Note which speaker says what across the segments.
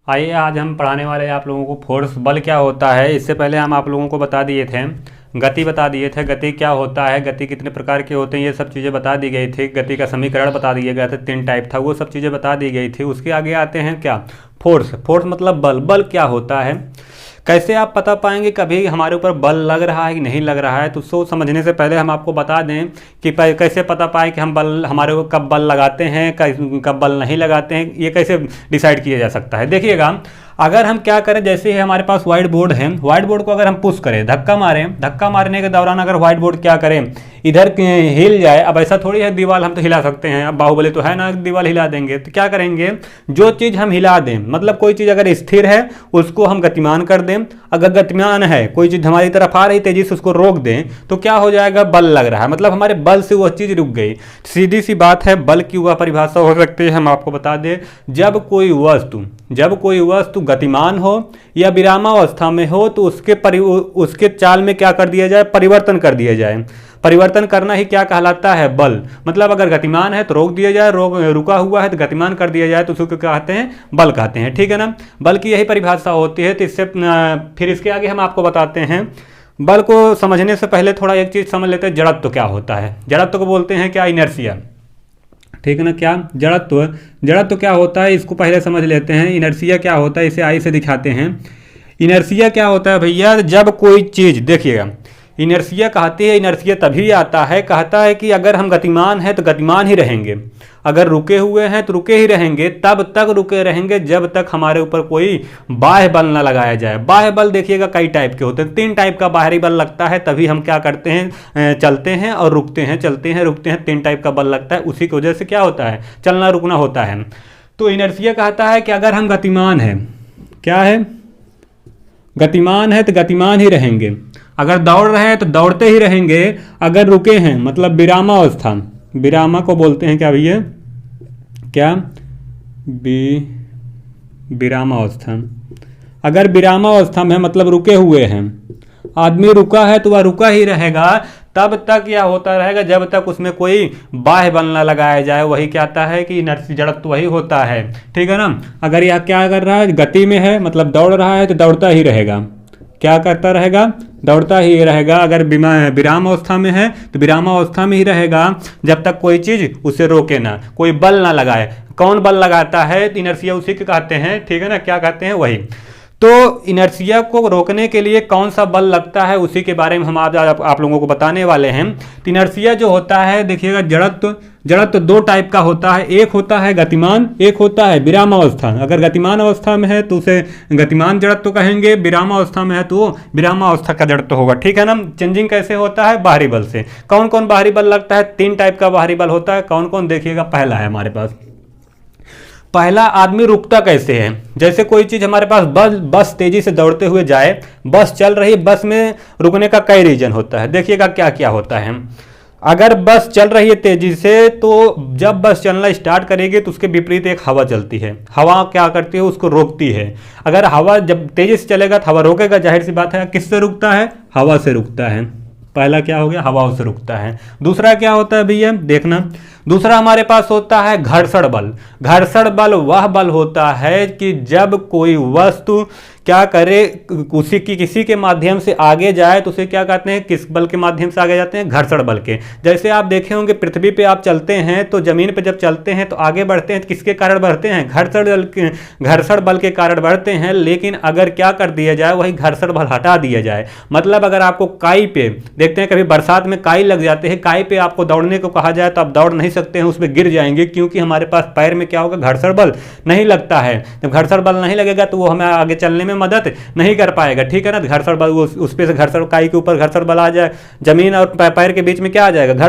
Speaker 1: आइए आज हम पढ़ाने वाले हैं आप लोगों को फोर्स बल क्या होता है। इससे पहले हम आप लोगों को बता दिए थे, गति बता दिए थे, गति क्या होता है, गति कितने प्रकार के होते हैं, ये सब चीज़ें बता दी गई थी। गति का समीकरण बता दिया गया था, 3 टाइप था, वो सब चीज़ें बता दी गई थी। उसके आगे आते हैं क्या, फोर्स। फोर्स मतलब बल। बल क्या होता है, कैसे आप पता पाएंगे कभी हमारे ऊपर बल लग रहा है कि नहीं लग रहा है। तो उसको समझने से पहले हम आपको बता दें कि कैसे पता पाएं कि हम बल हमारे ऊपर कब बल लगाते हैं, कब बल नहीं लगाते हैं, ये कैसे डिसाइड किया जा सकता है। देखिएगा, अगर हम क्या करें, जैसे ही हमारे पास व्हाइट बोर्ड है, व्हाइट बोर्ड को अगर हम पुश करें, धक्का मारें, धक्का मारने के दौरान अगर व्हाइट बोर्ड क्या करें, इधर हिल जाए। अब ऐसा थोड़ी है दीवार हम तो हिला सकते हैं, अब बाहुबली तो है ना, दीवार हिला देंगे। तो क्या करेंगे, जो चीज़ हम हिला दें, मतलब कोई चीज़ अगर स्थिर है उसको हम गतिमान कर दें, अगर गतिमान है कोई चीज़ हमारी तरफ आ रही तेजी से उसको रोक दें, तो क्या हो जाएगा, बल लग रहा है, मतलब हमारे बल से वह चीज़ रुक गई। सीधी सी बात है, बल की वह परिभाषा हो सकती है, हम आपको बता दें, जब कोई वस्तु गतिमान हो या विरामावस्था में हो तो उसके चाल में क्या कर दिया जाए, परिवर्तन कर दिया जाए। परिवर्तन करना ही क्या कहलाता है, बल। मतलब अगर गतिमान है तो रोक दिया जाए, रुका हुआ है तो गतिमान कर दिया जाए, तो उसको क्या कहते हैं, बल कहते हैं। ठीक है ना, बल की यही परिभाषा होती है। तो इससे फिर इसके आगे हम आपको बताते हैं। बल को समझने से पहले थोड़ा एक चीज़ समझ लेते हैं, जड़त्व क्या होता है। जड़त्व को बोलते हैं क्या, इनर्शिया। ठीक है ना, क्या जड़त्व क्या होता है, इसको पहले समझ लेते हैं। इनर्शिया क्या होता है, इसे आई से दिखाते हैं। इनर्शिया क्या होता है भैया, जब कोई चीज़, देखिएगा, इनर्शिया कहते हैं, इनर्शिया तभी आता है, कहता है कि अगर हम गतिमान हैं तो गतिमान ही रहेंगे, अगर रुके हुए हैं तो रुके ही रहेंगे, तब तक रुके रहेंगे जब तक हमारे ऊपर कोई बाह्य बल ना लगाया जाए। बाह्य बल देखिएगा कई टाइप के होते हैं, 3 टाइप का बाहरी बल लगता है, तभी हम क्या करते हैं, चलते हैं और रुकते हैं, चलते हैं रुकते हैं, 3 टाइप का बल लगता है, उसी की वजह से क्या होता है, चलना रुकना होता है। तो इनर्शिया कहता है कि अगर हम गतिमान हैं, क्या है, गतिमान है तो गतिमान ही रहेंगे, अगर दौड़ रहे हैं तो दौड़ते ही रहेंगे, अगर रुके हैं मतलब विरामावस्था, विरामा को बोलते हैं क्या भैया, क्या, विरामावस्था। अगर विरामावस्था में मतलब रुके हुए हैं, आदमी रुका है तो वह रुका ही रहेगा, तब तक यह होता रहेगा जब तक उसमें कोई बाह्य बल न लगाया जाए। वही क्या आता है कि इनर्शिया, जड़त्व वही होता है। ठीक है ना, अगर यह क्या कर रहा है, गति में है मतलब दौड़ रहा है तो दौड़ता ही रहेगा, क्या करता रहेगा, दौड़ता ही रहेगा। अगर विराम अवस्था में है तो विराम अवस्था में ही रहेगा जब तक कोई चीज़ उसे रोके ना, कोई बल ना लगाए। कौन बल लगाता है, तो इनर्शिया उसी के कहते हैं। ठीक है ना, क्या कहते हैं, वही। तो इनर्शिया को रोकने के लिए कौन सा बल लगता है, उसी के बारे में हम आज आप लोगों को बताने वाले हैं। तो इनर्शिया जो होता है, देखिएगा, जड़त्व 2 टाइप का होता है, एक होता है गतिमान, एक होता है विराम अवस्था। अगर गतिमान अवस्था में है तो उसे गतिमान जड़त्व कहेंगे, विराम अवस्था में है तो विराम अवस्था का जड़त्व होगा। ठीक है ना, चेंजिंग कैसे होता है, बाहरी बल से। कौन कौन बाहरी बल लगता है, 3 टाइप का बाहरी बल होता है। कौन कौन, देखिएगा, पहला है हमारे पास, पहला, आदमी रुकता कैसे है। जैसे कोई चीज़ हमारे पास, बस तेजी से दौड़ते हुए जाए, बस चल रही, बस में रुकने का कई रीजन होता है। देखिएगा क्या क्या होता है। अगर बस चल रही है तेजी से, तो जब बस चलना स्टार्ट करेगी तो उसके विपरीत एक हवा चलती है, हवा क्या करती है, उसको रोकती है। अगर हवा जब तेजी से चलेगा तो हवा रोकेगा, जाहिर सी बात है। किससे रुकता है, हवा से रुकता है। पहला क्या हो गया, हवा से रुकता है। दूसरा क्या होता है भैया, देखना, दूसरा हमारे पास होता है घर्षण बल। घर्षण बल वह बल होता है कि जब कोई वस्तु क्या करे, किसी के माध्यम से आगे जाए तो उसे क्या कहते हैं, किस बल के माध्यम से आगे जाते हैं, घर्षण बल के। जैसे आप देखे होंगे पृथ्वी पे आप चलते हैं तो जमीन पे जब चलते हैं तो आगे बढ़ते हैं, किसके कारण बढ़ते हैं, घर्षण बल के कारण बढ़ते हैं। लेकिन अगर क्या कर दिया जाए, वही घर्षण बल हटा दिया जाए, मतलब अगर आपको काई पे, देखते हैं कभी बरसात में काई लग जाते हैं, काई पे आपको दौड़ने को कहा जाए तो आप दौड़ नहीं सकते हैं, उसमें गिर जाएंगे, क्योंकि हमारे पास पैर में क्या होगा, घर्षण बल नहीं लगता है। जब घर्षण बल नहीं लगेगा तो वो हमें आगे चलने में मदद नहीं कर पाएगा। ठीक है ना, घर्षण बल, उस पे से घर्षण, काई के ऊपर घर्षण बल आ जाए, जमीन और पैर के बीच में क्या आ जाएगा,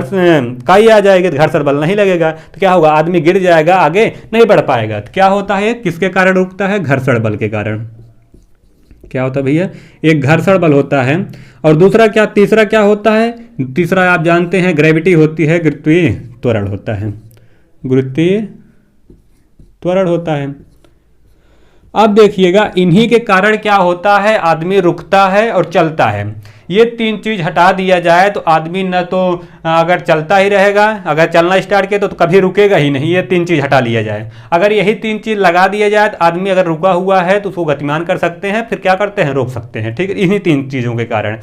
Speaker 1: काई आ जाएगी, तो घर्षण बल नहीं लगेगा, तो क्या होगा, आदमी गिर जाएगा, आगे नहीं बढ़ पाएगा। तो क्या होता है, किसके कारण रुकता है, घर्षण बल के कारण। क्या होता है भैया, एक घर्षण बल होता है। और दूसरा क्या, तीसरा क्या होता है, तीसरा आप जानते हैं ग्रेविटी होती है, गुरुत्वीय त्वरण होता है, गुरुत्वीय त्वरण होता है। अब देखिएगा, इन्हीं के कारण क्या होता है, आदमी रुकता है और चलता है। ये तीन चीज हटा दिया जाए तो आदमी न तो अगर चलता ही रहेगा, अगर चलना स्टार्ट किया तो कभी रुकेगा ही नहीं। ये तीन चीज हटा लिया जाए, अगर यही तीन चीज लगा दिया जाए तो आदमी अगर रुका हुआ है तो उसको गतिमान कर सकते हैं, फिर क्या करते हैं, रोक सकते हैं। ठीक है, इन्हीं तीन चीजों के कारण।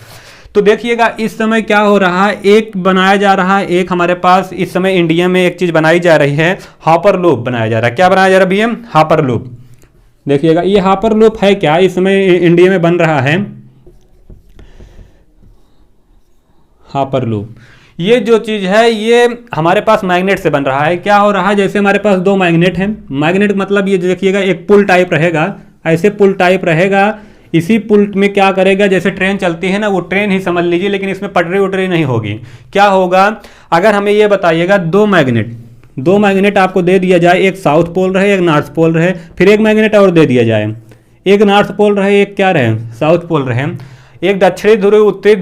Speaker 1: तो देखिएगा इस समय क्या हो रहा है, एक बनाया जा रहा है, एक हमारे पास इस समय इंडिया में एक चीज बनाई जा रही है, हापर लूप बनाया जा रहा है। क्या बनाया जा रहा है भैया, हापर लूप। देखिएगा ये हापर लूप है क्या, इस समय इंडिया में बन रहा है हापर लूप। ये जो चीज है ये हमारे पास मैग्नेट से बन रहा है। क्या हो रहा है, जैसे हमारे पास दो मैग्नेट हैं, मैग्नेट मतलब ये देखिएगा एक पुल टाइप रहेगा, ऐसे पुल टाइप रहेगा। इसी पुल में क्या करेगा, जैसे ट्रेन चलती है ना, वो ट्रेन ही समझ लीजिए, लेकिन इसमें पटरी उटरी नहीं होगी। क्या होगा, अगर हमें ये बताइएगा दो मैग्नेट आपको दे दिया जाए, एक साउथ पोल रहे एक नॉर्थ पोल रहे, फिर एक मैग्नेट और दे दिया जाए, एक नॉर्थ पोल रहे एक क्या रहे, साउथ पोल रहे, एक दक्षिणी ध्रुव उत्तरी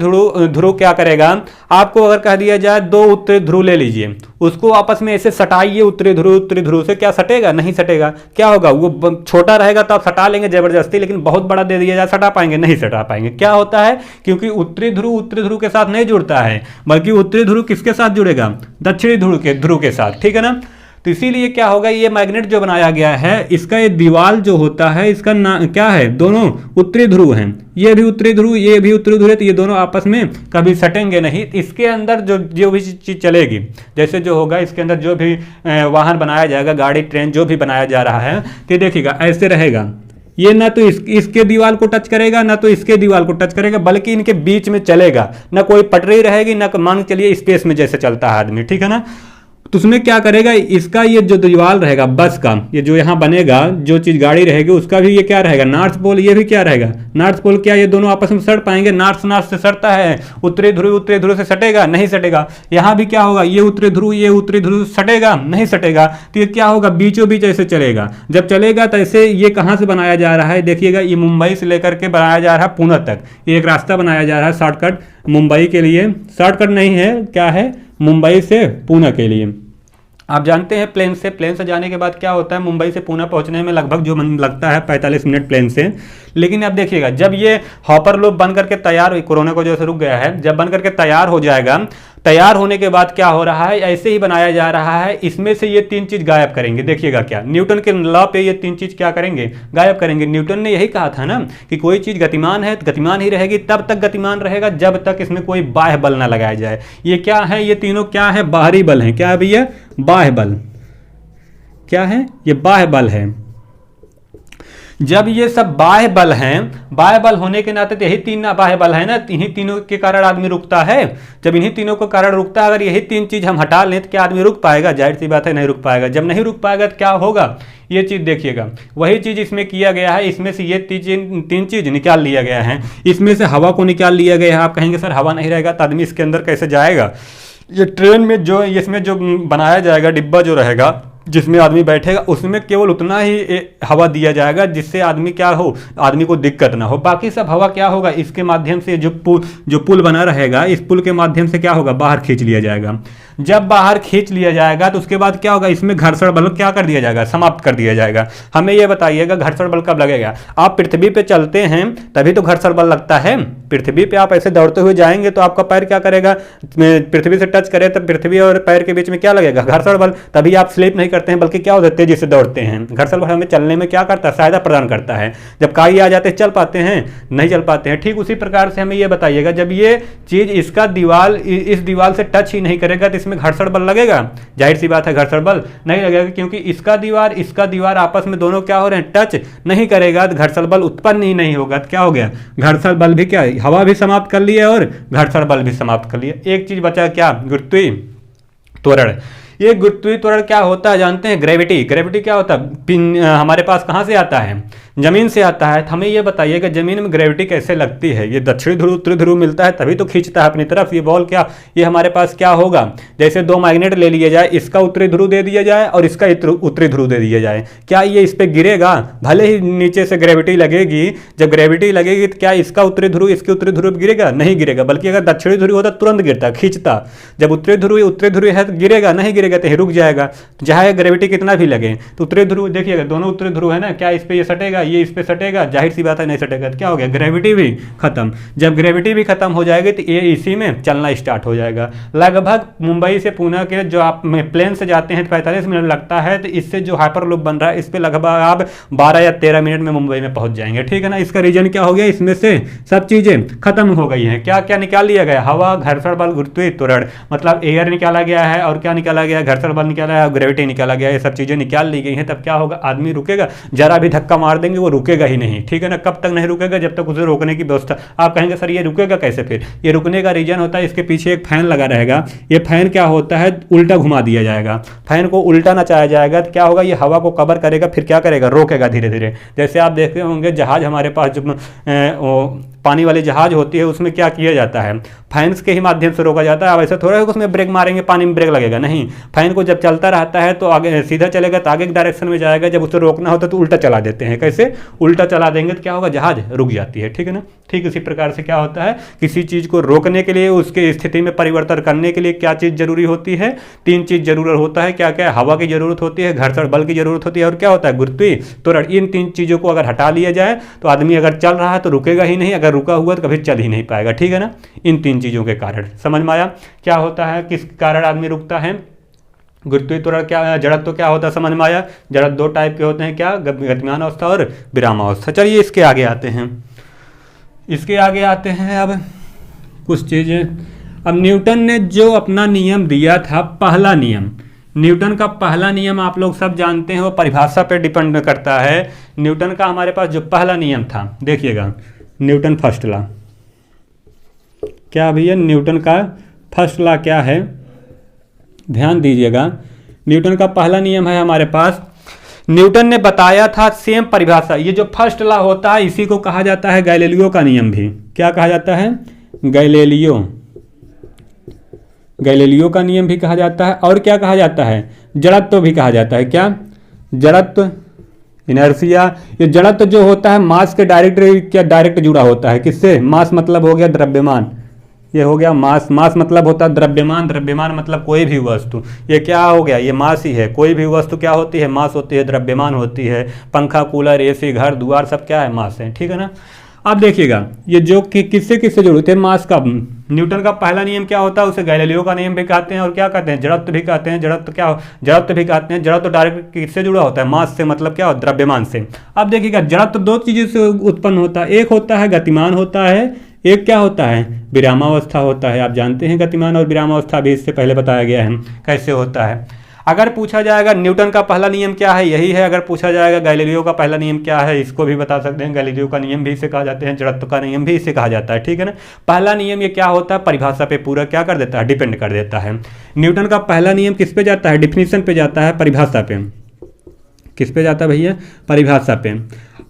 Speaker 1: ध्रुव क्या करेगा, आपको अगर कह दिया जाए दो उत्तरी ध्रुव ले लीजिए, उसको आपस में ऐसे सटाइए, उत्तरी ध्रुव से क्या सटेगा, नहीं सटेगा। क्या होगा, वो छोटा रहेगा तो आप सटा लेंगे जबरदस्ती, लेकिन बहुत बड़ा दे दिया जाए सटा पाएंगे, नहीं सटा पाएंगे। क्या होता है, क्योंकि उत्तरी ध्रुव के साथ नहीं जुड़ता है, बल्कि उत्तरी ध्रुव किसके साथ जुड़ेगा, दक्षिणी ध्रुव के साथ। ठीक है ना, तो इसीलिए क्या होगा, ये मैग्नेट जो बनाया गया है इसका ये दीवार जो होता है इसका क्या है, दोनों उत्तरी ध्रुव हैं, ये भी उत्तरी ध्रुव ये भी उत्तरी ध्रुव है, तो ये दोनों आपस में कभी सटेंगे नहीं। इसके अंदर जो भी चीज चलेगी, जैसे जो होगा इसके अंदर जो भी वाहन बनाया जाएगा, गाड़ी ट्रेन जो भी बनाया जा रहा है, तो देखिएगा ऐसे रहेगा, ये ना तो इसके दीवार को टच करेगा ना तो इसके दीवार को टच करेगा, बल्कि इनके बीच में चलेगा, ना कोई पटरी रहेगी, ना मान के चलिए स्पेस में जैसे चलता है आदमी। ठीक है ना, तो उसमें क्या करेगा, इसका ये जो दीवार रहेगा बस का, ये जो यहाँ बनेगा, जो चीज गाड़ी रहेगी उसका भी ये क्या रहेगा, नॉर्थ पोल, ये भी क्या रहेगा नॉर्थ पोल। क्या ये दोनों आपस में सट पाएंगे, नॉर्थ से सटता है, उत्तरी ध्रुव से सटेगा, नहीं सटेगा। यहाँ भी क्या होगा, ये उत्तरी ध्रुव सटेगा, नहीं सटेगा। तो ये क्या होगा, बीचों बीच ऐसे चलेगा। जब चलेगा तो ऐसे ये कहाँ से बनाया जा रहा है, देखिएगा ये मुंबई से लेकर के बनाया जा रहा है पुणे तक, ये एक रास्ता बनाया जा रहा है शॉर्टकट मुंबई के लिए, शॉर्टकट नहीं है, क्या है, मुंबई से पुणे के लिए। आप जानते हैं प्लेन से जाने के बाद क्या होता है, मुंबई से पुणे पहुंचने में लगभग जो लगता है 45 मिनट प्लेन से। लेकिन अब देखिएगा जब ये हॉपर लूप बन करके तैयार, कोरोना को जैसे रुक गया है, जब बन करके तैयार हो जाएगा, तैयार होने के बाद क्या हो रहा है, ऐसे ही बनाया जा रहा है, इसमें से ये तीन चीज गायब करेंगे। देखिएगा क्या, न्यूटन के लॉ पे ये तीन चीज क्या करेंगे, गायब करेंगे। न्यूटन ने यही कहा था ना कि कोई चीज गतिमान है तो गतिमान ही रहेगी, तब तक गतिमान रहेगा जब तक इसमें कोई बाह्य बल ना लगाया जाए। ये क्या है, ये तीनों क्या है, बाहरी बल है। क्या है भैया, बाह्य बल। क्या है, ये बाह्य बल है। जब ये सब बाह्य बल हैं, बाह्य बल होने के नाते यही तीन बाह्य बल है ना, इन्हीं तीनों के कारण आदमी रुकता है। जब इन्हीं तीनों के कारण रुकता है, अगर यही तीन चीज हम हटा लें तो क्या आदमी रुक पाएगा, जाहिर सी बात है नहीं रुक पाएगा। जब नहीं रुक पाएगा तो क्या होगा, ये चीज देखिएगा, वही चीज इसमें किया गया है। इसमें से ये तीन चीज निकाल लिया गया है, इसमें से हवा को निकाल लिया गया है। आप कहेंगे सर हवा नहीं रहेगा तो आदमी इसके अंदर कैसे जाएगा, ये ट्रेन में जो इसमें जो बनाया जाएगा डिब्बा जो रहेगा जिसमें आदमी बैठेगा, उसमें केवल उतना ही हवा दिया जाएगा जिससे आदमी क्या हो, आदमी को दिक्कत ना हो। बाकी सब हवा क्या होगा, इसके माध्यम से जो पुल बना रहेगा, इस पुल के माध्यम से क्या होगा, बाहर खींच लिया जाएगा। जब बाहर खींच लिया जाएगा तो उसके बाद क्या होगा, इसमें घर्षण बल क्या कर दिया जाएगा, समाप्त कर दिया जाएगा। हमें यह बताइएगा घर्षण बल कब लगेगा, आप पृथ्वी पे चलते हैं तभी तो घर्षण बल लगता है। पृथ्वी पे आप ऐसे दौड़ते हुए जाएंगे तो आपका पैर क्या करेगा, पृथ्वी से टच करे तो पृथ्वी और पैर के बीच में क्या लगेगा, घर्षण बल। तभी आप स्लिप नहीं करते हैं, बल्कि क्या होता है, तेजी से दौड़ते हैं। घर्षण बल हमें चलने में क्या करता है, सहायता प्रदान करता है। जब काई आ जाते हैं चल पाते हैं, नहीं चल पाते हैं। ठीक उसी प्रकार से हमें यह बताइएगा, जब ये चीज इसका दीवार इस दीवार से टच ही नहीं करेगा तो इसमें घर्षण बल लगेगा, जाहिर सी बात है घर्षण बल नहीं लगेगा, क्योंकि इसका दीवार आपस में दोनों क्या हो रहे हैं, टच नहीं करेगा तो घर्षण बल उत्पन्न ही नहीं होगा। तो क्या हो गया, घर्षण बल भी क्या, हवा भी समाप्त कर लिया और घर्षण बल भी समाप्त कर लिया। एक चीज बचा क्या, गुरुत्वीय त्वरण। ये गुरुत्वीय त्वरण क्या होता है जानते हैं, ग्रेविटी क्या होता है, हमारे पास कहाँ से आता है, जमीन से आता है। हमें ये बताइएगा जमीन में ग्रेविटी कैसे लगती है। ये दक्षिणी ध्रुव उत्तरी ध्रुव मिलता है तभी तो खींचता है अपनी तरफ। ये बॉल क्या, ये हमारे पास क्या होगा, जैसे दो मैग्नेट ले लिए जाए, इसका उत्तरी ध्रुव दे दिया जाए और इसका उत्तरी ध्रुव दे दिया जाए, क्या ये इस पर गिरेगा, भले ही नीचे से ग्रेविटी लगेगी। जब ग्रेविटी लगेगी तो क्या इसका उत्तरी ध्रुव इसके उत्तरी ध्रुव गिरेगा, नहीं गिरेगा, बल्कि अगर दक्षिणी ध्रुव होता तुरंत गिरता, खींचता। जब उत्तरी ध्रुव है तो गिरेगा, नहीं गिरेगा, लगेगा तो ये रुक जाएगा। तो चाहे ग्रेविटी कितना भी लगे तो उत्तरी ध्रुव देखिएगा, दोनों उत्तरी ध्रुव है ना, क्या इस पे ये सटेगा, ये इस पे सटेगा, जाहिर सी बात है नहीं सटेगा। तो क्या हो गया, ग्रेविटी भी खत्म। जब ग्रेविटी भी खत्म हो जाएगी तो ये इसी में चलना स्टार्ट हो जाएगा। लगभग मुंबई से पुणे के जो आप प्लेन से जाते हैं 45 मिनट लगता है, तो इससे जो हाइपर लूप बन रहा है इस पे लगभग आप 12 या 13 मिनट में मुंबई में पहुंच जाएंगे, ठीक है ना। इसका रीजन क्या हो गया, इसमें से सब चीजें खत्म हो गई हैं। क्या क्या निकाल लिया गया, हवा, घर्षण बल, गुरुत्वीय त्वरण, मतलब एयर निकाला गया है, और क्या निकाला गया, घर्षण बल निकाला है, ग्रेविटी निकाला गया है, ये सब चीजें निकाल ली गई हैं। तब क्या होगा, आदमी रुकेगा, जरा भी धक्का मार देंगे वो रुकेगा ही नहीं, ठीक है ना। कब तक नहीं रुकेगा, जब तक उसे रोकने की व्यवस्था। आप कहेंगे सर ये रुकेगा कैसे, फिर ये रुकने का रीजन होता है इसके पीछे एक फैन लगा रहेगा। ये फैन क्या होता है, उल्टा घुमा दिया जाएगा, फैन को उल्टा नचाया जाएगा, तो क्या होगा, ये हवा को कवर करेगा, फिर क्या करेगा, रोकेगा धीरे धीरे। जैसे आप देखते होंगे जहाज हमारे पास जो पानी वाली जहाज होती है उसमें क्या किया जाता है, फैंस के ही माध्यम से रोका जाता है। अब ऐसा थोड़ा है उसमें ब्रेक मारेंगे पानी में ब्रेक लगेगा, नहीं, फैन को जब चलता रहता है तो आगे सीधा चलेगा तो आगे की डायरेक्शन में जाएगा, जब उसे रोकना होता है तो उल्टा चला देते हैं। कैसे, उल्टा चला देंगे तो क्या होगा, जहाज रुक जाती है, ठीक है ना। ठीक इसी प्रकार से क्या होता है, किसी चीज़ को रोकने के लिए, उसके स्थिति में परिवर्तन करने के लिए क्या चीज़ जरूरी होती है, 3 चीज़ जरूरत होता है। क्या क्या, हवा की जरूरत होती है, घर्षण बल की जरूरत होती है, और क्या होता है, गुरुत्वीय त्वरण। इन 3 चीज़ों को अगर हटा लिया जाए तो आदमी अगर चल रहा है तो रुकेगा ही नहीं, अगर रुका हुआ तो कभी चल ही नहीं पाएगा, ठीक है ना। इन 3 चीज़ों के कारण समझ में आया क्या होता है, किस कारण आदमी रुकता है। गुरुत्वीय त्वरण क्या, जड़त्व क्या होता है, समझ में आया। जड़त्व 2 टाइप के होते हैं, क्या, गतिमान अवस्था और विरामावस्था। चलिए इसके आगे आते हैं, इसके आगे आते हैं अब कुछ चीज़ें। अब न्यूटन ने जो अपना नियम दिया था, पहला नियम, न्यूटन का पहला नियम आप लोग सब जानते हैं, वो परिभाषा पे डिपेंड करता है। न्यूटन का हमारे पास जो पहला नियम था, देखिएगा, न्यूटन फर्स्ट लॉ क्या भैया, न्यूटन का फर्स्ट लॉ क्या है, ध्यान दीजिएगा। न्यूटन का पहला नियम है हमारे पास, न्यूटन ने बताया था, सेम परिभाषा। ये जो फर्स्ट लॉ होता है इसी को कहा जाता है गैलीलियो का नियम भी। क्या कहा जाता है, गैलीलियो, गैलीलियो का नियम भी कहा जाता है। और क्या कहा जाता है, जड़त्व भी कहा जाता है। क्या, जड़त्व, इनर्शिया। ये जड़त्व जो होता है मास के डायरेक्ट जुड़ा होता है, किससे, मास मतलब हो गया द्रव्यमान, ये हो गया मास, मास मतलब होता है द्रव्यमान, द्रव्यमान मतलब कोई भी वस्तु। ये क्या हो गया, ये मास ही है। कोई भी वस्तु क्या होती है, मास होती है, द्रव्यमान होती है। पंखा, कूलर, एसी, घर द्वार सब क्या है, मास है, ठीक है ना। अब देखिएगा ये जो कि किससे किससे जुड़े थे, मास का। न्यूटन का पहला नियम क्या होता है, उसे गैलीलियो का नियम भी कहते हैं, और क्या कहते हैं, जड़त्व भी कहते हैं। जड़त्व क्या, जड़त्व भी कहते हैं। जड़त्व डायरेक्ट किससे जुड़ा होता है, मास से, मतलब क्या, द्रव्यमान से। अब देखिएगा जड़त्व 2 चीज़ों से उत्पन्न होता है, एक होता है गतिमान होता है, एक क्या होता है, विरामावस्था होता है। आप जानते हैं गतिमान और विरामावस्था भी इससे पहले बताया गया है कैसे होता है। अगर पूछा जाएगा न्यूटन का पहला नियम क्या है, यही है। अगर पूछा जाएगा गैलीलियो का पहला नियम क्या है, इसको भी बता सकते हैं। गैलीलियो का नियम भी इसे कहा जाते हैं, जड़त्व का नियम भी इसे कहा जाता है, ठीक है ना। पहला नियम ये क्या होता है, परिभाषा पे पूरा क्या कर देता है, डिपेंड कर देता है। न्यूटन का पहला नियम किस पे जाता है, डिफिनीशन पे जाता है, परिभाषा पे। किस पे जाता है भैया, परिभाषा पे।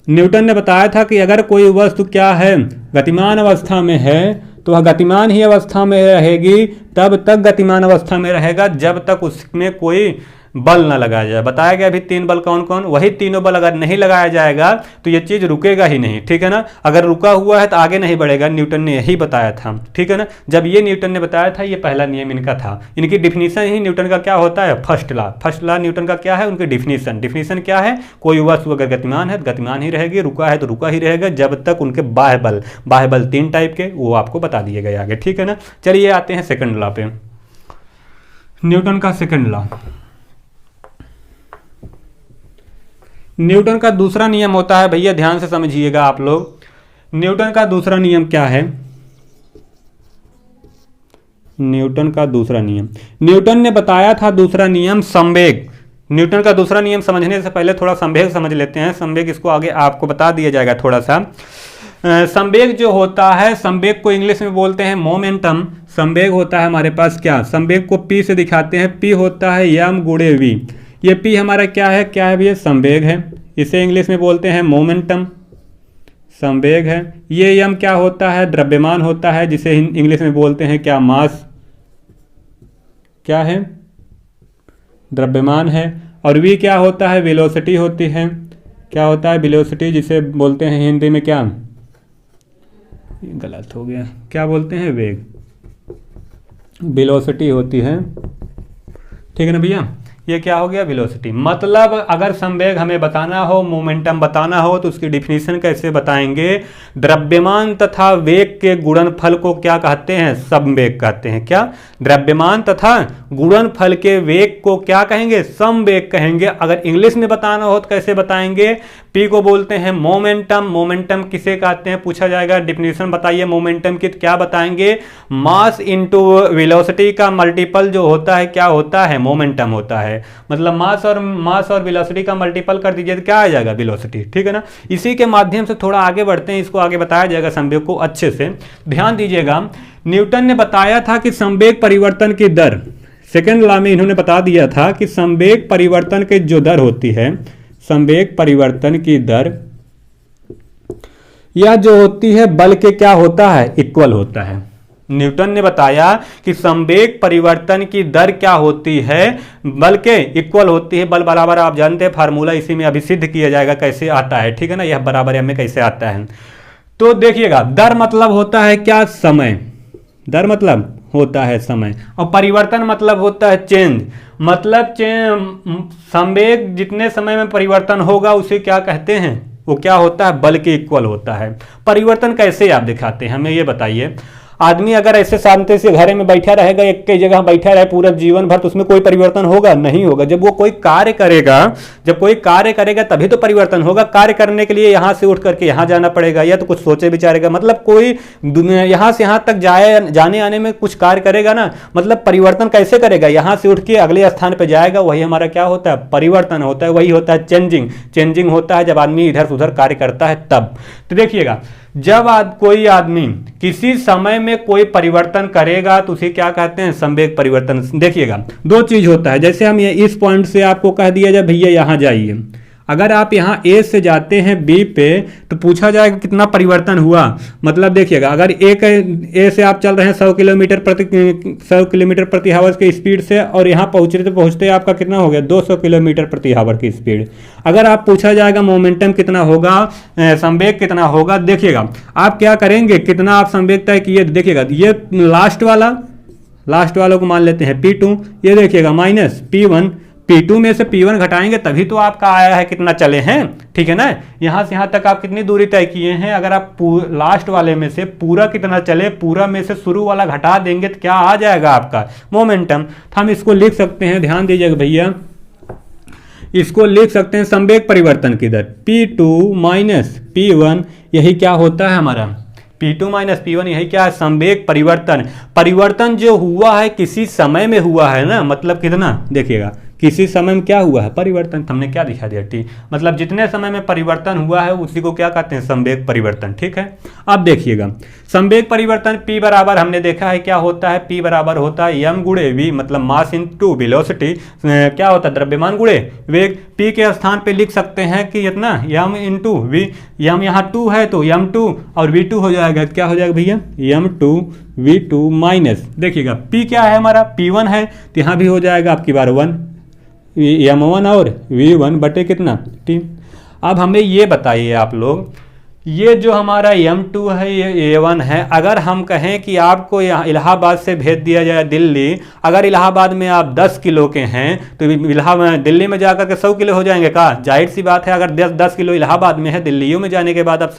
Speaker 1: न्यूटन ने बताया था कि अगर कोई वस्तु क्या है, गतिमान अवस्था में है, तो वह गतिमान ही अवस्था में रहेगी, तब तक गतिमान अवस्था में रहेगा जब तक उसमें कोई बल ना लगाया जाए। बताया गया अभी 3 बल कौन कौन, वही तीनों बल अगर नहीं लगाया जाएगा तो ये चीज़ रुकेगा ही नहीं, ठीक है ना। अगर रुका हुआ है तो आगे नहीं बढ़ेगा, न्यूटन ने यही बताया था, ठीक है ना। जब ये न्यूटन ने बताया था, ये पहला नियम इनका था। इनकी डिफिनीशन ही न्यूटन का क्या होता है, first law. First law Newton का क्या है, उनकी डिफिनीशन। डिफिनीशन क्या है, कोई वस्तु अगर गतिमान है तो गतिमान ही रहेगी, रुका है तो रुका ही रहेगा, जब तक उनके बाह्य बल 3 टाइप के, वो आपको बता दिए गए आगे, ठीक है ना। चलिए आते हैं सेकंड लॉ पे, न्यूटन का सेकंड लॉ। न्यूटन का दूसरा नियम होता है, भैया ध्यान से समझिएगा आप लोग। न्यूटन का दूसरा नियम क्या है, न्यूटन का दूसरा नियम, न्यूटन ने बताया था दूसरा नियम संवेग। न्यूटन का दूसरा नियम समझने से पहले थोड़ा संवेग समझ लेते हैं। संवेग इसको आगे आपको बता दिया जाएगा थोड़ा सा। संवेग जो होता है, संवेग को इंग्लिश में बोलते हैं मोमेंटम। संवेग होता है हमारे पास क्या, संवेग को पी से दिखाते हैं। पी होता है एम गुणे वी। ये पी हमारा क्या है भैया, संवेग है। इसे इंग्लिश में बोलते हैं मोमेंटम, संवेग है। ये एम क्या होता है, द्रव्यमान होता है, जिसे इंग्लिश में बोलते हैं क्या, मास। क्या है, द्रव्यमान है। और वी क्या होता है, वेलोसिटी होती है। क्या होता है, वेलोसिटी, जिसे बोलते हैं हिंदी में क्या, गलत हो गया, क्या बोलते हैं, वेग। वेलोसिटी होती है, ठीक है ना भैया। ये क्या हो गया, वेलोसिटी। मतलब अगर संवेग हमें बताना हो, मोमेंटम बताना हो, तो उसकी डिफिनीशन कैसे बताएंगे? द्रव्यमान तथा वेग के गुणनफल को क्या कहते हैं? समवेग कहते हैं। क्या? द्रव्यमान तथा गुणनफल के वेग को क्या कहेंगे? समवेग कहेंगे। अगर इंग्लिश में बताना हो तो कैसे बताएंगे? पी को बोलते हैं मोमेंटम। मोमेंटम किसे कहते हैं पूछा जाएगा, डिफिनीशन बताइए मोमेंटम की। क्या बताएंगे? मास इनटू वेलोसिटी का मल्टीपल जो होता है क्या होता है? मोमेंटम होता है। मतलब मास और वेलोसिटी का मल्टीपल कर दीजिए तो क्या आ जाएगा? वेलोसिटी। ठीक है ना। इसी के माध्यम से थोड़ा आगे बढ़ते हैं, इसको आगे बताया जाएगा संवेग को अच्छे से। ध्यान दीजिएगा, न्यूटन ने बताया था कि संवेग परिवर्तन की दर, सेकेंड लॉ में इन्होंने बता दिया था कि संवेग परिवर्तन की जो दर होती है, संवेग परिवर्तन की दर यह जो होती है बल के क्या होता है? इक्वल होता है। न्यूटन ने बताया कि संवेग परिवर्तन की दर क्या होती है? बल के इक्वल होती है। बल बराबर आप जानते हैं फार्मूला, इसी में अभी सिद्ध किया जाएगा कैसे आता है। ठीक है ना, यह बराबर में कैसे आता है। तो देखिएगा, दर मतलब होता है क्या? समय। दर मतलब होता है समय, और परिवर्तन मतलब होता है चेंज। मतलब संवेग जितने समय में परिवर्तन होगा उसे क्या कहते हैं? वो क्या होता है? बल के इक्वल होता है। परिवर्तन कैसे आप दिखाते हैं, हमें ये बताइए। आदमी अगर ऐसे शांति से घर में बैठा रहेगा, एक ही जगह बैठा रहे पूरा जीवन भर, तो उसमें कोई परिवर्तन होगा? नहीं होगा। जब वो कोई कार्य करेगा, जब कोई कार्य करेगा तभी तो परिवर्तन होगा। कार्य करने के लिए यहां से उठ करके यहां जाना पड़ेगा, या तो कुछ सोचे विचारेगा। मतलब कोई यहां से यहां तक जाने आने में कुछ कार्य करेगा ना, मतलब परिवर्तन कैसे करेगा? यहां से उठ के अगले स्थान पर जाएगा, वही हमारा क्या होता है? परिवर्तन होता है। वही होता है चेंजिंग। चेंजिंग होता है जब आदमी इधर से उधर कार्य करता है तब। तो देखिएगा, जब कोई आदमी किसी समय में कोई परिवर्तन करेगा तो उसे क्या कहते हैं? संवेग परिवर्तन। देखिएगा, दो चीज होता है। जैसे हम ये इस पॉइंट से आपको कह दिया जाए भैया यहां जाइए, अगर आप यहाँ ए से जाते हैं बी पे तो पूछा जाएगा कितना परिवर्तन हुआ। मतलब देखिएगा, अगर ए से आप चल रहे हैं 100 किलोमीटर प्रति हावर की स्पीड से, और यहाँ पहुँचते आपका कितना हो गया? 200 किलोमीटर प्रति हावर की स्पीड। अगर आप पूछा जाएगा मोमेंटम कितना होगा, संवेग कितना होगा, देखिएगा आप क्या करेंगे, कितना आप संवेग तय किए। देखिएगा, ये लास्ट वालों को मान लेते हैं P2। ये देखिएगा माइनस P1। P2 में से P1 घटाएंगे तभी तो आपका आया है कितना चले हैं। ठीक है ना। यहां से यहां तक आप कितनी दूरी तय किए हैं? अगर आप लास्ट वाले में से पूरा कितना चले, पूरा में से शुरू वाला घटा देंगे तो क्या आ जाएगा आपका? मोमेंटम। तो हम इसको लिख सकते हैं, ध्यान दीजिएगा भैया, इसको लिख सकते हैं संवेग परिवर्तन की दर P2 माइनस P1। यही क्या होता है हमारा? P2 माइनस P1 यही क्या है? संवेग परिवर्तन। परिवर्तन जो हुआ है किसी समय में हुआ है ना, मतलब कितना? देखिएगा, किसी समय में क्या हुआ है? परिवर्तन। हमने क्या दिखा दिया? टी। मतलब जितने समय में परिवर्तन हुआ है उसी को क्या कहते हैं? संवेग परिवर्तन। ठीक है। अब देखिएगा, संवेग परिवर्तन P बराबर हमने देखा है क्या होता है? P बराबर होता है m गुणे v, मतलब मास इनटू वेलोसिटी। क्या होता है? द्रव्यमान गुणे वेग। P के स्थान पे लिख सकते हैं कि इतना m इंटू v। m यहाँ 2 है तो m2 और v2 हो जाएगा। क्या हो जाएगा भैया? m2 v2 माइनस, देखिएगा P क्या है हमारा? P1 है, तो यहाँ भी हो जाएगा आपकी बार 1 m1 और v1 बटे कितना? t। अब हमें ये बताइए आप लोग, ये जो हमारा m2 है ये a1 है। अगर हम कहें कि आपको यहाँ इलाहाबाद से भेज दिया जाए दिल्ली, अगर इलाहाबाद में आप 10 किलो के हैं तो दिल्ली में जाकर के 100 किलो हो जाएंगे का? जाहिर सी बात है, अगर 10 किलो इलाहाबाद में है, दिल्लियों में जाने के बाद आप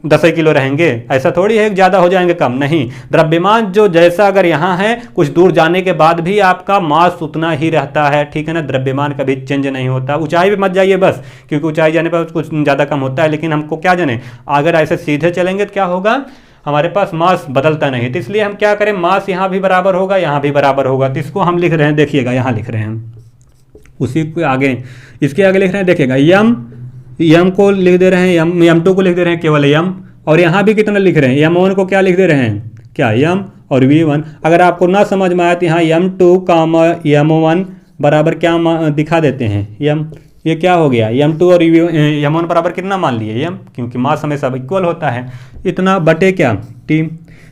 Speaker 1: 10 किलो रहेंगे? ऐसा थोड़ी है ज़्यादा हो जाएंगे, कम नहीं। द्रव्यमान जो जैसा अगर यहाँ है, कुछ दूर जाने के बाद भी आपका मास उतना ही रहता है। ठीक है ना। द्रव्यमान कभी चेंज नहीं होता। ऊंचाई भी मत जाइए बस, क्योंकि ऊंचाई जाने पर कुछ ज़्यादा कम होता है, लेकिन हमको क्या जाने, अगर ऐसे सीधे चलेंगे तो क्या होगा? हमारे पास मास बदलता नहीं। तो इसलिए हम क्या करें, मास यहाँ भी बराबर होगा, यहाँ भी बराबर होगा। तो इसको हम लिख रहे हैं, देखिएगा यहाँ लिख रहे हैं, उसी को आगे, इसके आगे लिख रहे हैं, देखिएगा यम को लिख दे रहे हैं, m2 को लिख दे रहे हैं केवल m, और यहाँ भी कितना लिख रहे हैं? m1 को क्या लिख दे रहे हैं? क्या? m और v1। अगर आपको ना समझ में आए तो यहाँ m2 m1 बराबर क्या दिखा देते हैं? m। ये क्या हो गया? m2 और m1 बराबर कितना मान लिए? m, क्योंकि मास हमेशा इक्वल होता है। इतना बटे क्या? t।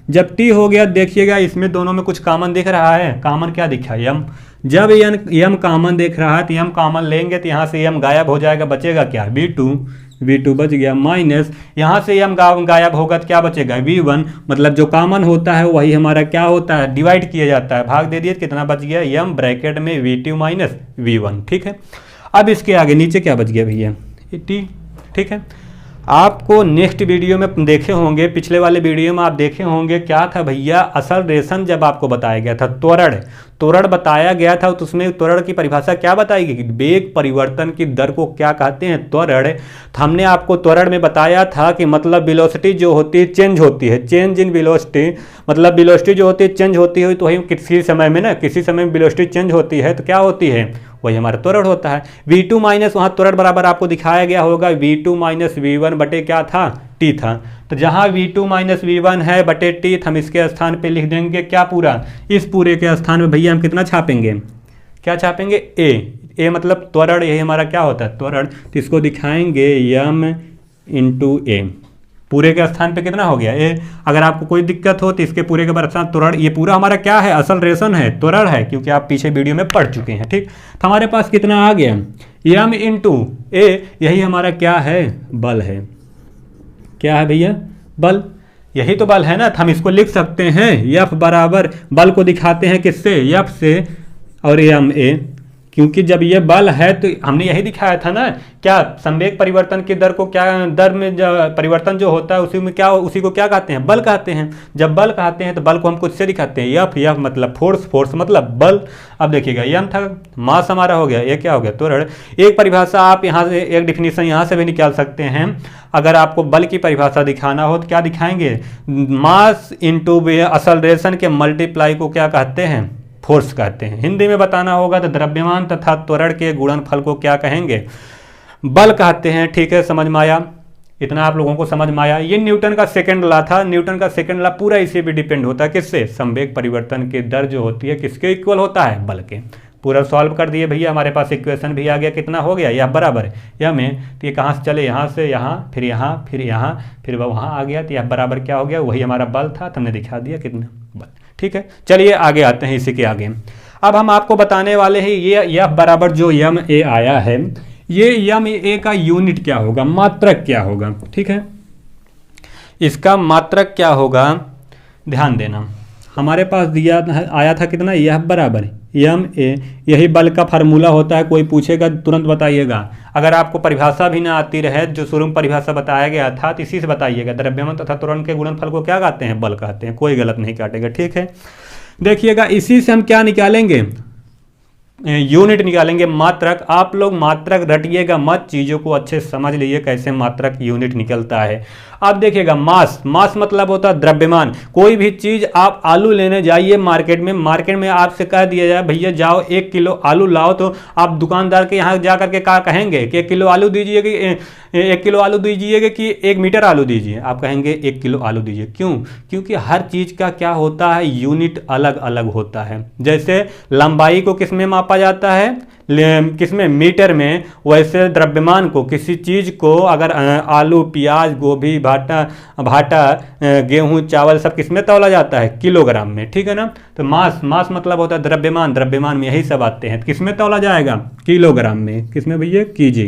Speaker 1: जब t हो गया, देखिएगा इसमें दोनों में कुछ कॉमन दिख रहा है। कॉमन क्या दिखा? m। जब m कॉमन दिख रहा है तो m कॉमन लेंगे तो यहाँ से m गायब हो जाएगा, बचेगा क्या? v2। V2 बच गया, माइनस यहाँ से m गायब होगा तो क्या बचेगा V1, मतलब जो कॉमन होता है वही हमारा क्या होता है, डिवाइड किया जाता है, भाग दे दिए, कितना बच गया m ब्रैकेट में V2 माइनस V1। ठीक है, अब इसके आगे नीचे क्या बच गया भैया, T। ठीक है, आपको नेक्स्ट वीडियो में देखे होंगे, पिछले वाले वीडियो में आप देखे होंगे क्या था भैया, असल रेशन जब आपको बताया गया था, त्वरण बताया गया था, तो उसमें त्वरण की परिभाषा क्या बताई गई, वेग परिवर्तन की दर को क्या कहते हैं, त्वरण। हमने आपको त्वरण में बताया था कि मतलब वेलोसिटी जो होती है चेंज होती है, चेंज इन वेलोसिटी, मतलब वेलोसिटी जो होती है चेंज होती है, तो वही किसी समय में ना, किसी समय में वेलोसिटी चेंज होती है तो क्या होती है, वही हमारा त्वरण होता है। V2 माइनस वहाँ त्वरण बराबर आपको दिखाया गया होगा V2 माइनस V1 बटे क्या था, T था। तो जहाँ V2 माइनस V1 है बटे T, हम इसके स्थान पे लिख देंगे क्या, पूरा, इस पूरे के स्थान में भैया हम कितना छापेंगे, क्या छापेंगे, A मतलब त्वरण, यही हमारा क्या होता है त्वरण, तो इसको दिखाएंगे m इंटू A, पूरे के स्थान पे कितना हो गया A। अगर आपको कोई दिक्कत हो तो इसके पूरे के बराबर त्वरण, ये पूरा हमारा क्या है, असल रेशन है, त्वरण है, क्योंकि आप पीछे वीडियो में पढ़ चुके हैं। ठीक, तो हमारे पास कितना आ गया, m इंटू A, यही हमारा क्या है, बल है। क्या है भैया, बल, यही तो बल है ना। तो हम इसको लिख सकते हैं F बराबर, बल को दिखाते हैं किससे, F से, और ma, क्योंकि जब ये बल है तो हमने यही दिखाया था ना, क्या संवेग परिवर्तन की दर को, क्या दर में परिवर्तन जो होता है उसी में क्या, उसी को क्या कहते हैं, बल कहते हैं। जब बल कहते हैं तो बल को हम कुछ से दिखाते हैं, F मतलब फोर्स, फोर्स मतलब बल। अब देखिएगा m था, मास हमारा हो गया, ये क्या हो गया, त्वरण। एक परिभाषा आप यहाँ से, एक डिफिनीशन यहाँ से भी निकाल सकते हैं। अगर आपको बल की परिभाषा दिखाना हो तो क्या दिखाएंगे, मास इंटू असेलरेशन के मल्टीप्लाई को क्या कहते हैं, फोर्स कहते हैं। हिंदी में बताना होगा तो द्रव्यमान तथा त्वरण के गुणनफल को क्या कहेंगे, बल कहते हैं। ठीक है, समझ में आया, इतना आप लोगों को समझ में आया। ये न्यूटन का सेकंड लॉ था। न्यूटन का सेकंड लॉ पूरा इसी पे डिपेंड होता है, किससे, संवेग परिवर्तन की दर जो होती है किसके इक्वल होता है, बल के। पूरा सॉल्व कर दिए भैया, हमारे पास इक्वेशन भी आ गया, कितना हो गया, यह बराबर यह में, तो ये कहाँ से चले, यहाँ से यहाँ, फिर यहाँ, फिर यहाँ, फिर वहाँ आ गया, तो यह बराबर क्या हो गया, वही हमारा बल था, तो हमने दिखा दिया कितना बल। ठीक है, चलिए आगे आते हैं, इसी के आगे अब हम आपको बताने वाले हैं ये F बराबर जो ma आया है, ये ma का यूनिट क्या होगा, मात्रक क्या होगा। ठीक है, इसका मात्रक क्या होगा, ध्यान देना। हमारे पास दिया आया था कितना, F बराबर ma, यही बल का फार्मूला होता है। कोई पूछेगा तुरंत बताइएगा, अगर आपको परिभाषा भी ना आती रहे, जो शुरू में परिभाषा बताया गया था, तो इसी से बताइएगा, द्रव्यमान तथा त्वरण के गुणनफल को क्या कहते हैं, बल कहते हैं। कोई गलत नहीं काटेगा। ठीक है, देखिएगा, इसी से हम क्या निकालेंगे, यूनिट निकालेंगे, मात्रक। आप लोग मात्रक रटिएगा मत, चीज़ों को अच्छे से समझ लीजिए कैसे मात्रक यूनिट निकलता है। अब देखिएगा, मास, मास मतलब होता है द्रव्यमान। कोई भी चीज़, आप आलू लेने जाइए मार्केट में आपसे कह दिया जाए भैया जाओ 1 किलो आलू लाओ, तो आप दुकानदार के यहाँ जा करके क्या कहेंगे कि 1 किलो आलू दीजिए, कि 1 किलो आलू दीजिएगा कि 1 मीटर आलू दीजिए, आप कहेंगे 1 किलो आलू दीजिए। क्यों, क्योंकि हर चीज़ का क्या होता है, यूनिट अलग अलग होता है। जैसे लंबाई को किस में मापा जाता है, किसमें, मीटर में, वैसे द्रव्यमान को, किसी चीज़ को अगर आलू, प्याज, गोभी, भाटा, गेहूं, चावल सब किसमें तौला जाता है, किलोग्राम में। ठीक है ना, तो मास, मास मतलब होता है द्रव्यमान, द्रव्यमान में यही सब आते हैं, किसमें तौला जाएगा, किलोग्राम में। किसमें भैया, केजी,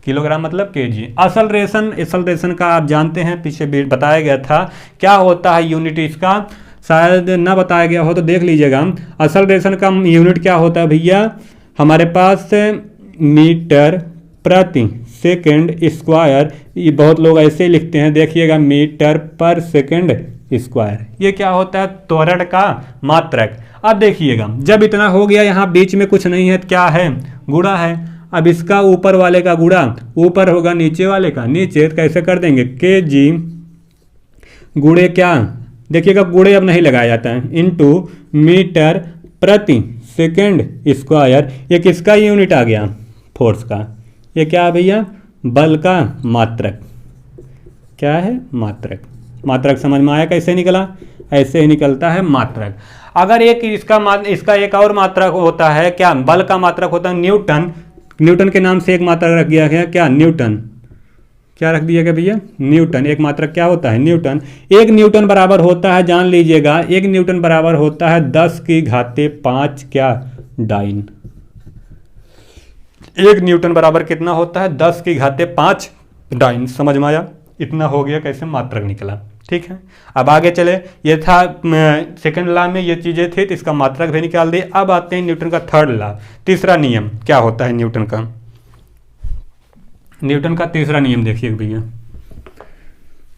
Speaker 1: किलोग्राम मतलब केजी। असल रेशन का आप जानते हैं, पीछे बताया गया था क्या होता है यूनिट, इसका शायद ना बताया गया हो तो देख लीजिएगा। असल रेशन का यूनिट क्या होता है भैया, हमारे पास मीटर प्रति सेकंड स्क्वायर, ये बहुत लोग ऐसे लिखते हैं, देखिएगा, मीटर पर सेकंड स्क्वायर, ये क्या होता है, त्वरण का मात्रक। अब देखिएगा, जब इतना हो गया, यहाँ बीच में कुछ नहीं है, क्या है, गुणा है। अब इसका ऊपर वाले का गुणा, ऊपर होगा नीचे वाले का नीचे, कैसे कर देंगे, केजी गुणे क्या, देखिएगा गुणे अब नहीं लगाया जाता है, इनटू मीटर प्रति सेकेंड स्क्वायर। ये किसका यूनिट आ गया, फोर्स का। ये क्या है भैया, बल का मात्रक। क्या है, मात्रक। मात्रक समझ में आया कैसे निकला, ऐसे ही निकलता है मात्रक। अगर एक इसका एक और मात्रक होता है, क्या, बल का मात्रक होता है न्यूटन। न्यूटन के नाम से एक मात्रक रख दिया गया, क्या, न्यूटन। क्या रख दिया गया भैया, न्यूटन। एक मात्रक क्या होता है, न्यूटन। 1 न्यूटन बराबर होता है, जान लीजिएगा, 1 न्यूटन बराबर होता है 10 की घाते 5 क्या, डाइन। 1 न्यूटन बराबर कितना होता है, 10 की घाते 5 डाइन। समझ में आया? इतना हो गया कैसे मात्रक निकला। ठीक है, अब आगे चले। ये था सेकंड लॉ में ये चीज़ें थी, तो इसका मात्रक भी निकाल दिए। अब आते हैं न्यूटन का थर्ड लॉ, तीसरा नियम क्या होता है न्यूटन का। न्यूटन का तीसरा नियम देखिए भैया,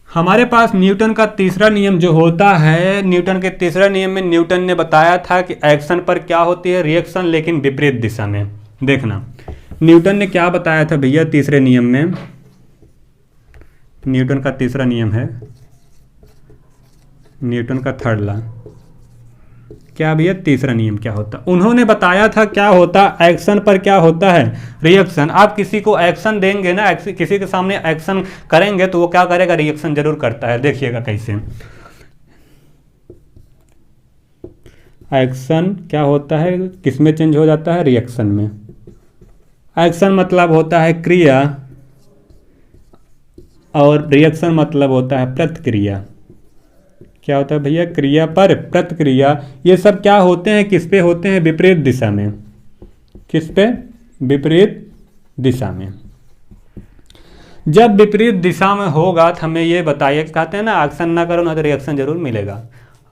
Speaker 1: हमारे पास न्यूटन का तीसरा नियम जो होता है, न्यूटन के तीसरा नियम में न्यूटन ने बताया था कि एक्शन पर क्या होती है, रिएक्शन, लेकिन विपरीत दिशा में। देखना न्यूटन ने क्या बताया था भैया तीसरे नियम में। न्यूटन का तीसरा नियम है, न्यूटन का थर्ड लॉ क्या भैया, तीसरा नियम क्या होता, उन्होंने बताया था क्या होता, एक्शन पर क्या होता है, रिएक्शन। आप किसी को एक्शन देंगे ना, किसी के सामने एक्शन करेंगे तो वो क्या करेगा, रिएक्शन जरूर करता है। देखिएगा कैसे एक्शन क्या होता है, किसमें चेंज हो जाता है, रिएक्शन में। एक्शन मतलब होता है क्रिया और रिएक्शन मतलब होता है प्रतिक्रिया। क्या होता है भैया, क्रिया पर प्रतिक्रिया। ये सब क्या होते हैं, किस पे होते हैं, विपरीत दिशा में। किस पे, विपरीत दिशा में। जब विपरीत दिशा में होगा तो हमें ये बताइए, कहते हैं ना एक्शन ना करो ना तो रिएक्शन जरूर मिलेगा।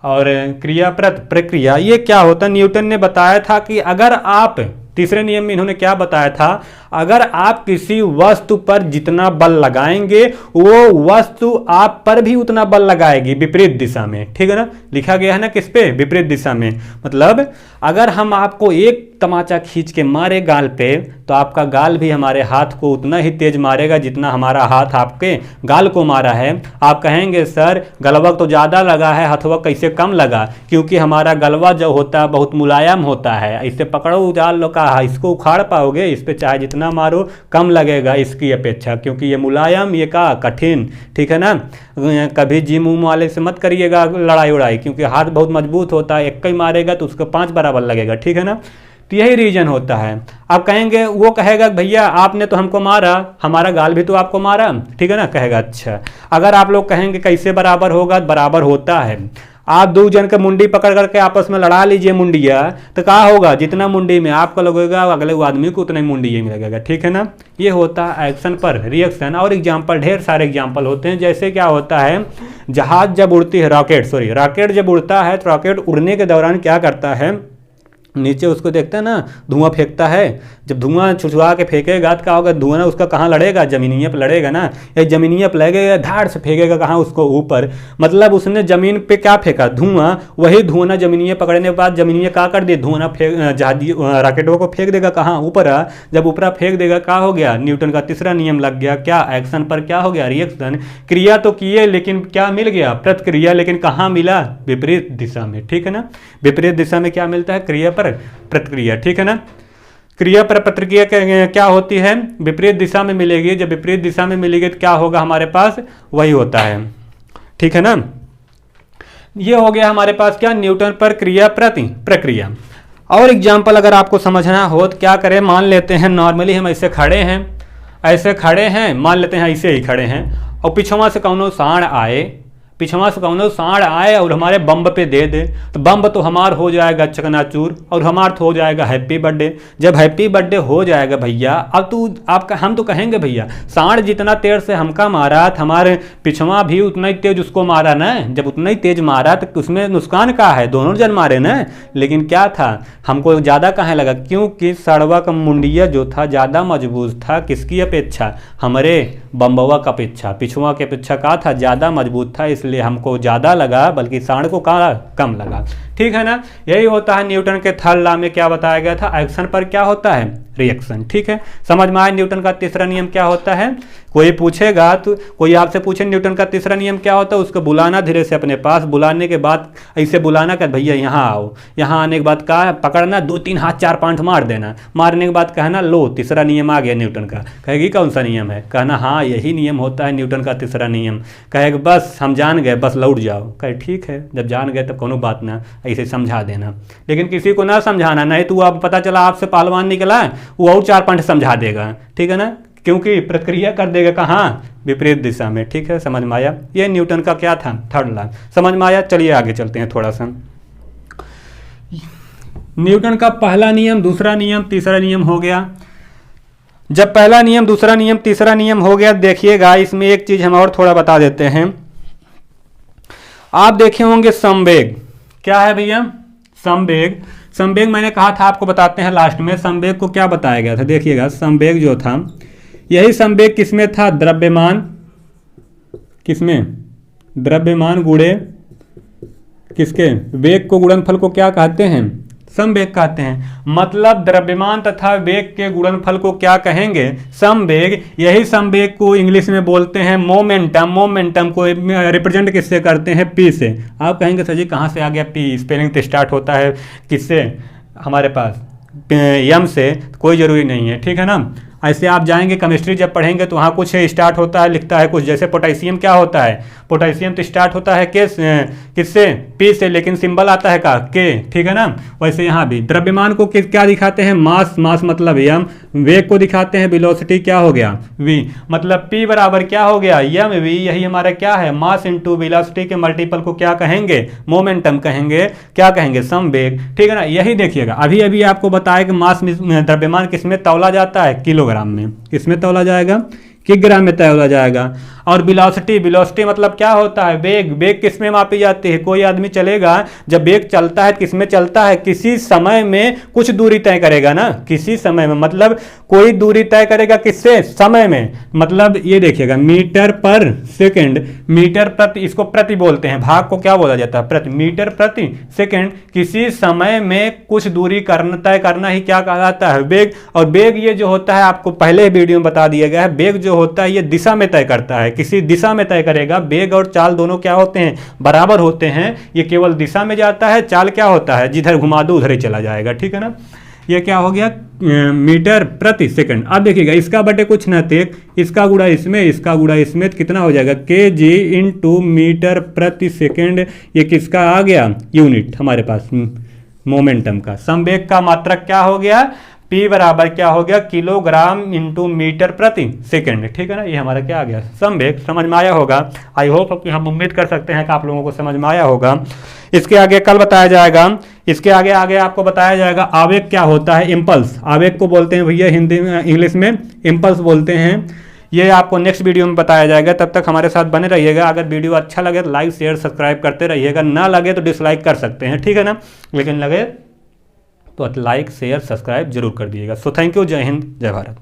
Speaker 1: और क्रिया प्रक्रिया ये क्या होता है, न्यूटन ने बताया था कि अगर आप, तीसरे नियम में इन्होंने क्या बताया था, अगर आप किसी वस्तु पर जितना बल लगाएंगे वो वस्तु आप पर भी उतना बल लगाएगी विपरीत दिशा में। ठीक है ना, लिखा गया है ना किस पे, विपरीत दिशा में। मतलब अगर हम आपको एक तमाचा खींच के मारे गाल पे, तो आपका गाल भी हमारे हाथ को उतना ही तेज मारेगा जितना हमारा हाथ आपके गाल को मारा है। आप कहेंगे सर गलवा तो ज़्यादा लगा है, हथवा कैसे कम लगा, क्योंकि हमारा गलवा जो होता है बहुत मुलायम होता है। इसे पकड़ो उजाल लो कहा, इसको उखाड़ पाओगे, इस पर चाहे जितना मारो कम लगेगा इसकी अपेक्षा, क्योंकि ये मुलायम, ये का कठिन। ठीक है ना, कभी जिम उम वाले से मत करिएगा लड़ाई उड़ाई, क्योंकि हाथ बहुत मजबूत होता है, एक ही मारेगा तो उसको 5 बराबर लगेगा। ठीक है ना, तो यही रीजन होता है। आप कहेंगे, वो कहेगा भैया आपने तो हमको मारा, हमारा गाल भी तो आपको मारा। ठीक है ना, कहेगा अच्छा। अगर आप लोग कहेंगे कैसे बराबर होगा, बराबर होता है। आप दो जन का मुंडी पकड़ करके आपस में लड़ा लीजिए मुंडिया, तो क्या होगा, जितना मुंडी में आपको लगेगा अगले आदमी को उतना ही मुंडी में लगेगा। ठीक है ना, ये होता है एक्शन पर रिएक्शन। और एग्जाम्पल, ढेर सारे एग्जाम्पल होते हैं। जैसे क्या होता है, जहाज जब उड़ती है, रॉकेट जब उड़ता है तो रॉकेट उड़ने के दौरान क्या करता है, नीचे उसको देखता है ना, धुआं फेंकता है। जब धुआं छुछुआ के फेंकेगा तो क्या होगा, धुआं ना उसका कहाँ लड़ेगा, जमीनिए पर लड़ेगा ना। या जमीनिए पर लगेगा, धाड़ से फेंकेगा कहाँ, उसको ऊपर। मतलब उसने जमीन पे क्या फेंका, धुआं। वही धुआं ना जमीनिए पकड़ने के बाद जमीनिए क्या कर दिए, धुआं ना जहाज रॉकेटों को फेंक देगा कहाँ, ऊपर। जब ऊपर फेंक देगा क्या हो गया, न्यूटन का तीसरा नियम लग गया। क्या, एक्शन पर क्या हो गया, रिएक्शन। क्रिया तो किए लेकिन क्या मिल गया, प्रतिक्रिया, लेकिन कहाँ मिला, विपरीत दिशा में। ठीक है ना, विपरीत दिशा में क्या मिलता है, क्रिया पर प्रतिक्रिया। ठीक है ना, क्रिया पर प्रतिक्रिया क्या होती है, विपरीत दिशा में मिलेगी। जब विपरीत दिशा में मिलेगी तो क्या होगा हमारे पास, वही होता है। ठीक है ना, ये हो गया हमारे पास क्या, न्यूटन पर क्रिया प्रक्रिया। और एग्जाम्पल अगर आपको समझना हो तो क्या करें, मान लेते हैं नॉर्मली हम ऐसे खड़े हैं, मान लेते हैं ऐसे ही खड़े हैं, और पिछवा से कौनो सांड आए और हमारे बम्ब पे दे दे, तो बम्ब तो हमार हो जाएगा चकनाचूर और हमार तो हो जाएगा हैप्पी बर्थडे। जब हैप्पी बर्थडे हो जाएगा भैया, अब हम तो कहेंगे भैया सांड जितना तेज से हमका मारा, हमारे पिछवा भी उतना ही तेज उसको मारा ना। जब उतना ही तेज मारा तो उसमें नुकसान का है, दोनों जन मारे ना। लेकिन क्या था, हमको ज़्यादा कहाँ लगा, क्योंकि सड़वा का मुंडिया जो था ज़्यादा मजबूत था, किसकी अपेक्षा, हमारे बम्बवा का अपेक्षा, पिछवा के अपेक्षा का था, ज़्यादा मजबूत था, इसलिए हमको ज़्यादा लगा, बल्कि सांड को कम लगा। ठीक है ना, यही होता है न्यूटन के थर्ड लॉ में क्या बताया गया था, एक्शन पर क्या होता है, रिएक्शन। ठीक है, समझ में आया न्यूटन का तीसरा नियम क्या होता है। कोई पूछेगा तो, कोई आपसे पूछे न्यूटन का तीसरा नियम क्या होता है, उसको बुलाना धीरे से अपने पास, बुलाने के बाद ऐसे बुलाना कि भैया यहाँ आओ, यहाँ आने के बाद कहा पकड़ना, 2-3 हाथ 4 पांठ मार देना, मारने के बाद कहना लो तीसरा नियम आ गया न्यूटन का। कहेगी कौन सा नियम है, कहना हाँ यही नियम होता है न्यूटन का तीसरा नियम। कहेगा बस हम जान गए, बस लौट जाओ। कहे ठीक है, जब जान गए तो कोनो बात ना, ऐसे समझा देना। लेकिन किसी को ना समझाना, नहीं तो अब पता चला आपसे पहलवान निकला है, वो और 4 पांठ समझा देगा। ठीक है ना, क्योंकि प्रक्रिया कर देगा कहाँ, विपरीत दिशा में। ठीक है, समझ में आया, ये न्यूटन का क्या था, थर्ड लॉ। समझ में आया, चलिए आगे चलते हैं थोड़ा सा। न्यूटन का पहला नियम, दूसरा नियम, तीसरा नियम हो गया। जब पहला नियम, दूसरा नियम, तीसरा नियम हो गया, देखिएगा इसमें एक चीज हम और थोड़ा बता देते हैं। आप देखे होंगे समवेग, क्या है भैया? समवेग। समवेग मैंने कहा था आपको बताते हैं लास्ट में, समवेग को क्या बताया गया था, देखिएगा समवेग जो था, यही समवेग किसमें था? द्रव्यमान, किसमें? द्रव्यमान गुणे किसके? वेग को गुणनफल को क्या कहते हैं? समवेग कहते हैं। मतलब द्रव्यमान तथा वेग के गुणनफल को क्या कहेंगे? समवेग। यही समवेग को इंग्लिश में बोलते हैं मोमेंटम। मोमेंटम को रिप्रेजेंट किससे करते हैं? पी से। आप कहेंगे सर जी कहाँ से आ गया पी? स्पेलिंग तो स्टार्ट होता है किससे हमारे पास? यम से। कोई ज़रूरी नहीं है, ठीक है ना। ऐसे आप जाएंगे केमिस्ट्री जब पढ़ेंगे तो वहाँ कुछ स्टार्ट होता है, लिखता है कुछ, जैसे पोटेशियम क्या होता है? पोटेशियम तो स्टार्ट होता है किससे? पी से, लेकिन सिंबल आता है का? के, ठीक है ना। वैसे यहाँ भी द्रव्यमान को क्या दिखाते हैं? मास। मास मतलब यम। वेग को दिखाते हैं वेलोसिटी, क्या हो गया? वी। मतलब पी बराबर क्या हो गया? यम वी। यही हमारा क्या है? मास इंटू वेलोसिटी के मल्टीपल को क्या कहेंगे? मोमेंटम कहेंगे। क्या कहेंगे? समवेग, ठीक है ना। यही देखिएगा, अभी अभी आपको बताया कि मास द्रव्यमान किसमें तौला जाता है? किलोग्राम में। किसमें तौला जाएगा? किलोग्राम में तौला जाएगा। और वेलोसिटी, वेलोसिटी मतलब क्या होता है? वेग। वेग किस में मापी जाती है? कोई आदमी चलेगा, जब वेग चलता है किस में चलता है? किसी समय में कुछ दूरी तय करेगा ना, किसी समय में, मतलब कोई दूरी तय करेगा किससे? समय में। मतलब ये देखिएगा मीटर पर सेकंड, मीटर प्रति, इसको प्रति बोलते हैं, भाग को क्या बोला जाता है? प्रति। मीटर प्रति सेकंड, किसी समय में कुछ दूरी तय करना ही क्या कहलाता है? वेग। और वेग ये जो होता है आपको पहले वीडियो में बता दिया गया है, वेग जो होता है ये दिशा में तय करता है, किसी दिशा में तय करेगा। वेग और चाल दोनों क्या होते हैं? बराबर होते हैं। ये केवल दिशा में जाता है, चाल क्या होता है? जिधर घुमा दो उधर ही चला जाएगा, ठीक है ना। ये क्या हो गया? मीटर प्रति सेकंड। अब देखिएगा इसका बटे कुछ ना थे, इसका गुणा इसमें, इसका गुणा इसमें, कितना हो जाएगा? के जी इंटू मीटर प्रति सेकंड। ये किसका आ गया? यूनिट हमारे पास मोमेंटम का। समवेग का मात्रक क्या हो गया? P बराबर क्या हो गया? किलोग्राम इंटू मीटर प्रति सेकंड, ठीक है ना। ये हमारा क्या आ गया? समवेग। समझ में आया होगा। आई होप कि हम उम्मीद कर सकते हैं कि आप लोगों को समझ में आया होगा। इसके आगे कल बताया जाएगा, इसके आगे आगे आपको बताया जाएगा आवेग क्या होता है? इम्पल्स। आवेग को बोलते हैं भैया हिंदी में, इंग्लिश में इम्पल्स बोलते हैं। ये आपको नेक्स्ट वीडियो में बताया जाएगा। तब तक हमारे साथ बने रहिएगा। अगर वीडियो अच्छा लगे तो लाइक शेयर सब्सक्राइब करते रहिएगा, ना लगे तो डिसलाइक कर सकते हैं, ठीक है ना। लेकिन लगे तो लाइक शेयर सब्सक्राइब जरूर कर दिएगा। So thank you. जय हिंद, जय भारत।